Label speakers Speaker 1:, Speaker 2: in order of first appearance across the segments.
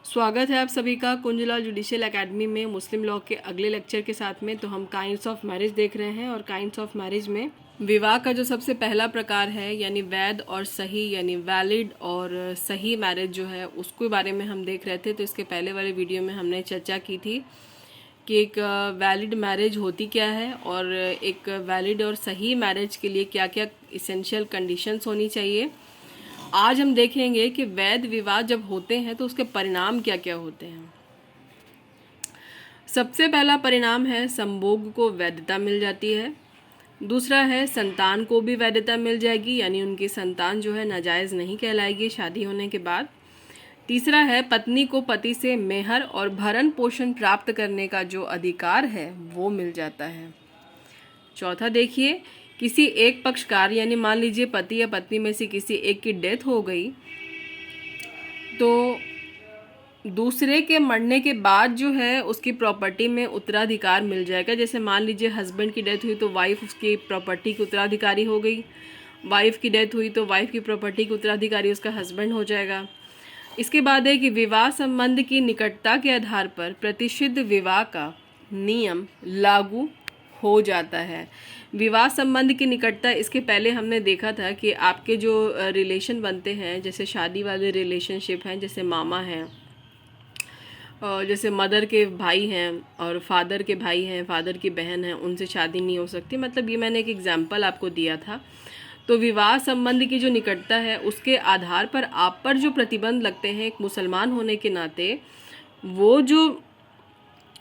Speaker 1: स्वागत है आप सभी का कुंजलाल जुडिशियल एकेडमी में मुस्लिम लॉ के अगले लेक्चर के साथ में। तो हम काइंड्स ऑफ मैरिज देख रहे हैं और काइंड्स ऑफ मैरिज में विवाह का जो सबसे पहला प्रकार है यानी वैध और सही यानी वैलिड और सही मैरिज जो है उसके बारे में हम देख रहे थे। तो इसके पहले वाले वीडियो में हमने चर्चा की थी कि एक वैलिड मैरिज होती क्या है और एक वैलिड और सही मैरिज के लिए क्या क्या इसेंशियल कंडीशंस होनी चाहिए। आज हम देखेंगे कि वैध विवाह जब होते हैं तो उसके परिणाम क्या क्या होते हैं। सबसे पहला परिणाम है संभोग को वैधता मिल जाती है। दूसरा है संतान को भी वैधता मिल जाएगी यानी उनकी संतान जो है नाजायज़ नहीं कहलाएगी शादी होने के बाद। तीसरा है पत्नी को पति से मेहर और भरण पोषण प्राप्त करने का जो अधिकार है वो मिल जाता है। चौथा देखिए, किसी एक पक्षकार यानी मान लीजिए पति या पत्नी में से किसी एक की डेथ हो गई तो दूसरे के मरने के बाद जो है उसकी प्रॉपर्टी में उत्तराधिकार मिल जाएगा। जैसे मान लीजिए हस्बैंड की डेथ हुई तो वाइफ उसकी प्रॉपर्टी की उत्तराधिकारी हो गई, वाइफ की डेथ हुई तो वाइफ की प्रॉपर्टी की उत्तराधिकारी उसका हस्बैंड हो जाएगा। इसके बाद है कि विवाह संबंध की निकटता के आधार पर प्रतिषिद्ध विवाह का नियम लागू हो जाता है। विवाह संबंध की निकटता, इसके पहले हमने देखा था कि आपके जो रिलेशन बनते हैं जैसे शादी वाले रिलेशनशिप हैं, जैसे मामा हैं, जैसे मदर के भाई हैं और फादर के भाई हैं, फादर की बहन है, उनसे शादी नहीं हो सकती। मतलब ये मैंने एक एग्जाम्पल आपको दिया था। तो विवाह संबंध की जो निकटता है उसके आधार पर आप पर जो प्रतिबंध लगते हैं एक मुसलमान होने के नाते, वो जो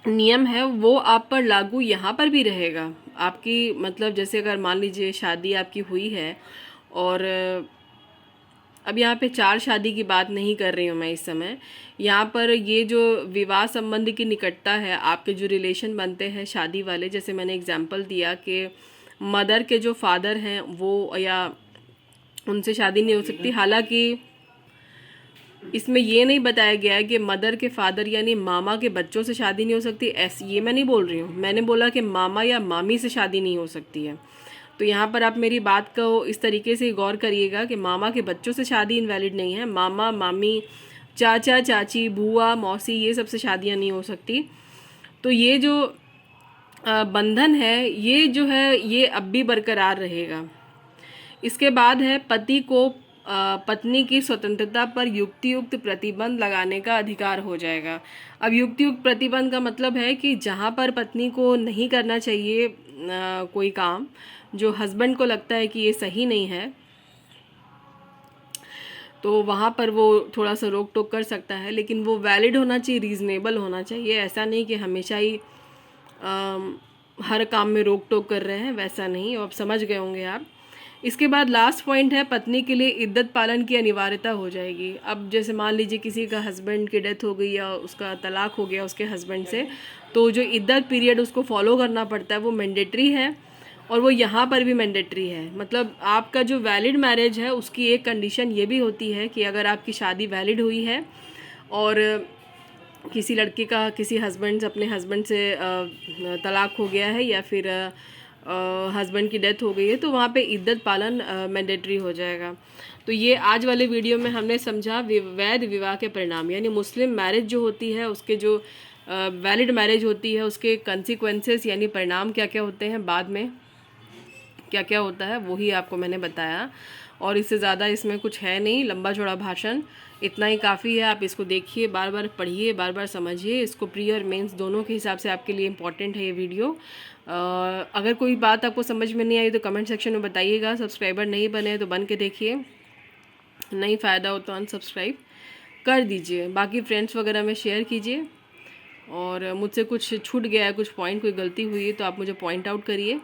Speaker 1: नियम है वो आप पर लागू यहाँ पर भी रहेगा। आपकी मतलब जैसे अगर मान लीजिए शादी आपकी हुई है और अब यहाँ पे 4 शादी की बात नहीं कर रही हूँ मैं इस समय, यहाँ पर ये जो विवाह संबंध की निकटता है, आपके जो रिलेशन बनते हैं शादी वाले, जैसे मैंने एग्जाम्पल दिया कि मदर के जो फादर हैं वो या उनसे शादी नहीं हो सकती। हालांकि इसमें ये नहीं बताया गया है कि मदर के फादर यानी मामा के बच्चों से शादी नहीं हो सकती, ऐसी ये मैं नहीं बोल रही हूँ। मैंने बोला कि मामा या मामी से शादी नहीं हो सकती है। तो यहाँ पर आप मेरी बात को इस तरीके से गौर करिएगा कि मामा के बच्चों से शादी इनवैलिड नहीं है। मामा मामी, चाचा चाची, बुआ मौसी, ये सब से शादियाँ नहीं हो सकती। तो ये जो बंधन है ये जो है ये अब भी बरकरार रहेगा। इसके बाद है पति को पत्नी की स्वतंत्रता पर युक्तियुक्त प्रतिबंध लगाने का अधिकार हो जाएगा। अब युक्तियुक्त प्रतिबंध का मतलब है कि जहाँ पर पत्नी को नहीं करना चाहिए कोई काम जो हस्बैंड को लगता है कि ये सही नहीं है, तो वहाँ पर वो थोड़ा सा रोक टोक कर सकता है, लेकिन वो वैलिड होना चाहिए, रीज़नेबल होना चाहिए। ऐसा नहीं कि हमेशा ही हर काम में रोक टोक कर रहे हैं, वैसा नहीं। अब समझ गए होंगे आप। इसके बाद लास्ट पॉइंट है पत्नी के लिए इद्दत पालन की अनिवार्यता हो जाएगी। अब जैसे मान लीजिए किसी का हस्बैंड की डेथ हो गई या उसका तलाक हो गया उसके हस्बैंड से, तो जो इद्दत पीरियड उसको फॉलो करना पड़ता है वो मैंडेटरी है और वो यहाँ पर भी मैंडेटरी है। मतलब आपका जो वैलिड मैरिज है उसकी एक कंडीशन ये भी होती है कि अगर आपकी शादी वैलिड हुई है और किसी लड़के का किसी हस्बैंड से अपने हस्बैंड से तलाक हो गया है या फिर हस्बैंड की डेथ हो गई है, तो वहाँ पे इद्दत पालन मैंडेटरी हो जाएगा। तो ये आज वाले वीडियो में हमने समझा वैध विवाह के परिणाम, यानी मुस्लिम मैरिज जो होती है उसके जो वैलिड मैरिज होती है उसके कंसिक्वेंसेस यानी परिणाम क्या क्या होते हैं, बाद में क्या क्या होता है वही आपको मैंने बताया। और इससे ज़्यादा इसमें कुछ है नहीं, लंबा चौड़ा भाषण इतना ही काफ़ी है। आप इसको देखिए, बार बार पढ़िए, बार बार समझिए। इसको प्री और मेंस दोनों के हिसाब से आपके लिए इम्पॉर्टेंट है ये वीडियो। अगर कोई बात आपको समझ में नहीं आई तो कमेंट सेक्शन में बताइएगा। सब्सक्राइबर नहीं बने तो बन के देखिए, नहीं फ़ायदा हो तो अनसब्सक्राइब कर दीजिए। बाकी फ्रेंड्स वगैरह में शेयर कीजिए। और मुझसे कुछ छूट गया है, कुछ पॉइंट कोई गलती हुई है तो आप मुझे पॉइंट आउट करिए।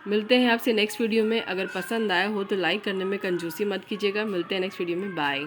Speaker 1: मिलते हैं आपसे नेक्स्ट वीडियो में। अगर पसंद आया हो तो लाइक करने में कंजूसी मत कीजिएगा। मिलते हैं नेक्स्ट वीडियो में, बाय।